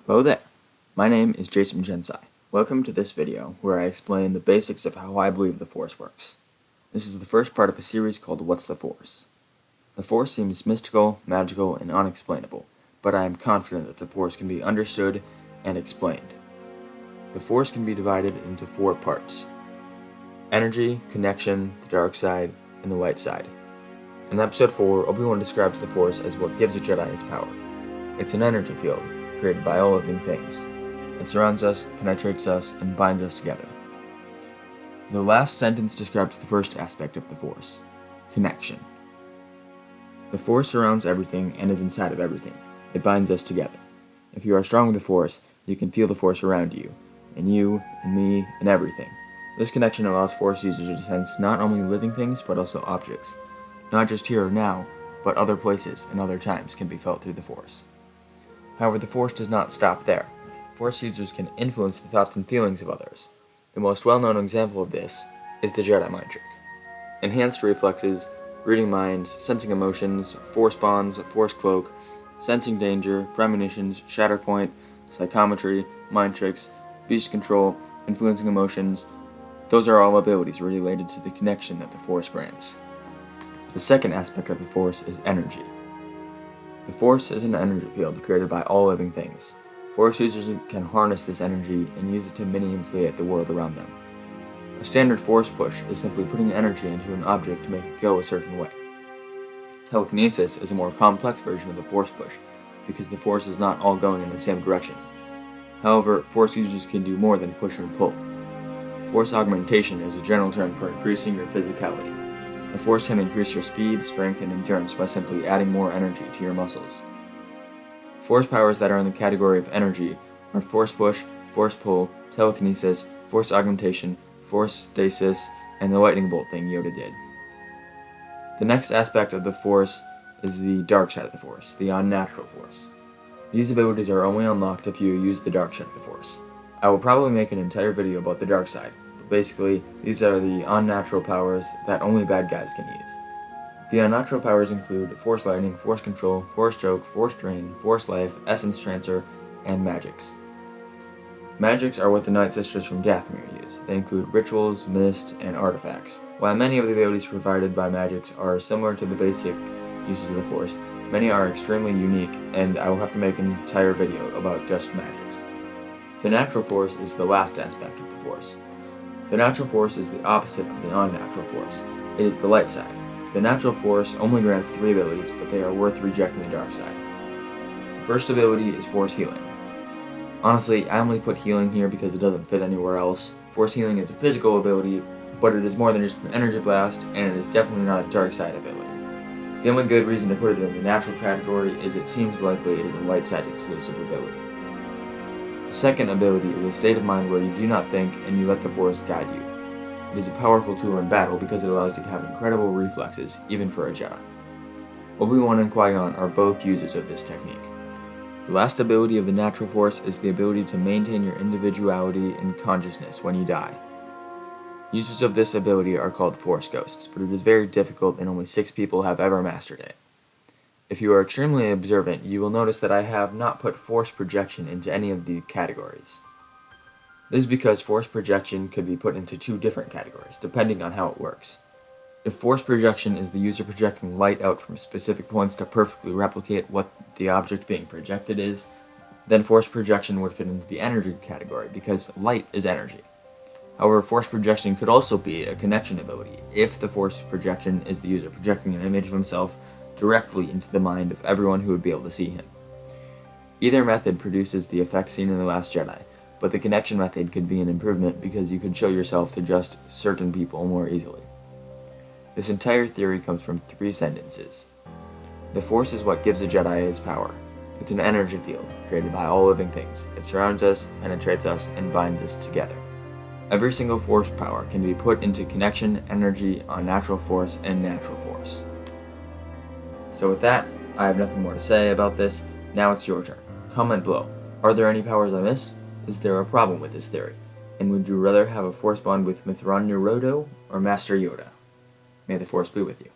Hello there, my name is Jason Gensai. Welcome to this video where I explain the basics of how I believe the Force works. This is the first part of a series called What's the Force? The Force seems mystical, magical, and unexplainable, but I am confident that the Force can be understood and explained. The Force can be divided into 4 parts: energy, connection, the dark side, and the light side. In episode 4, Obi-Wan describes the Force as what gives a Jedi his power. It's an energy field, created by all living things. It surrounds us, penetrates us, and binds us together. The last sentence describes the first aspect of the Force: connection. The Force surrounds everything and is inside of everything. It binds us together. If you are strong with the Force, you can feel the Force around you, and me, and everything. This connection allows Force users to sense not only living things, but also objects. Not just here or now, but other places and other times can be felt through the Force. However, the Force does not stop there. Force users can influence the thoughts and feelings of others. The most well-known example of this is the Jedi mind trick. Enhanced reflexes, reading minds, sensing emotions, Force bonds, Force cloak, sensing danger, premonitions, shatterpoint, psychometry, mind tricks, beast control, influencing emotions. Those are all abilities related to the connection that the Force grants. The second aspect of the Force is energy. The Force is an energy field created by all living things. Force users can harness this energy and use it to manipulate the world around them. A standard Force push is simply putting energy into an object to make it go a certain way. Telekinesis is a more complex version of the Force push, because the Force is not all going in the same direction. However, Force users can do more than push and pull. Force augmentation is a general term for increasing your physicality. The Force can increase your speed, strength, and endurance by simply adding more energy to your muscles. Force powers that are in the category of energy are Force push, Force pull, telekinesis, Force augmentation, Force stasis, and the lightning bolt thing Yoda did. The next aspect of the Force is the dark side of the Force, the unnatural Force. These abilities are only unlocked if you use the dark side of the Force. I will probably make an entire video about the dark side, but basically, these are the unnatural powers that only bad guys can use. The unnatural powers include Force lightning, Force control, Force choke, Force drain, Force life, essence transfer, and magics. Magics are what the Night Sisters from Dathomir use. They include rituals, mist, and artifacts. While many of the abilities provided by magics are similar to the basic uses of the Force, many are extremely unique, and I will have to make an entire video about just magics. The natural Force is the last aspect of the Force. The natural Force is the opposite of the unnatural Force. It is the light side. The natural Force only grants 3 abilities, but they are worth rejecting the dark side. The first ability is Force healing. Honestly, I only put healing here because it doesn't fit anywhere else. Force healing is a physical ability, but it is more than just an energy blast, and it is definitely not a dark side ability. The only good reason to put it in the natural category is it seems likely it is a light side exclusive ability. The second ability is a state of mind where you do not think and you let the Force guide you. It is a powerful tool in battle because it allows you to have incredible reflexes, even for a Jedi. Obi-Wan and Qui-Gon are both users of this technique. The last ability of the natural Force is the ability to maintain your individuality and consciousness when you die. Users of this ability are called Force Ghosts, but it is very difficult and only 6 people have ever mastered it. If you are extremely observant, you will notice that I have not put Force projection into any of the categories. This is because Force projection could be put into 2 different categories, depending on how it works. If Force projection is the user projecting light out from specific points to perfectly replicate what the object being projected is, then Force projection would fit into the energy category, because light is energy. However, Force projection could also be a connection ability, if the Force projection is the user projecting an image of himself directly into the mind of everyone who would be able to see him. Either method produces the effect seen in The Last Jedi, but the connection method could be an improvement because you could show yourself to just certain people more easily. This entire theory comes from 3 sentences. The Force is what gives a Jedi his power. It's an energy field created by all living things. It surrounds us, penetrates us, and binds us together. Every single Force power can be put into connection, energy, unnatural Force, and natural Force. So with that, I have nothing more to say about this. Now it's your turn. Comment below. Are there any powers I missed? Is there a problem with this theory? And would you rather have a Force bond with Mithran Naruto or Master Yoda? May the Force be with you.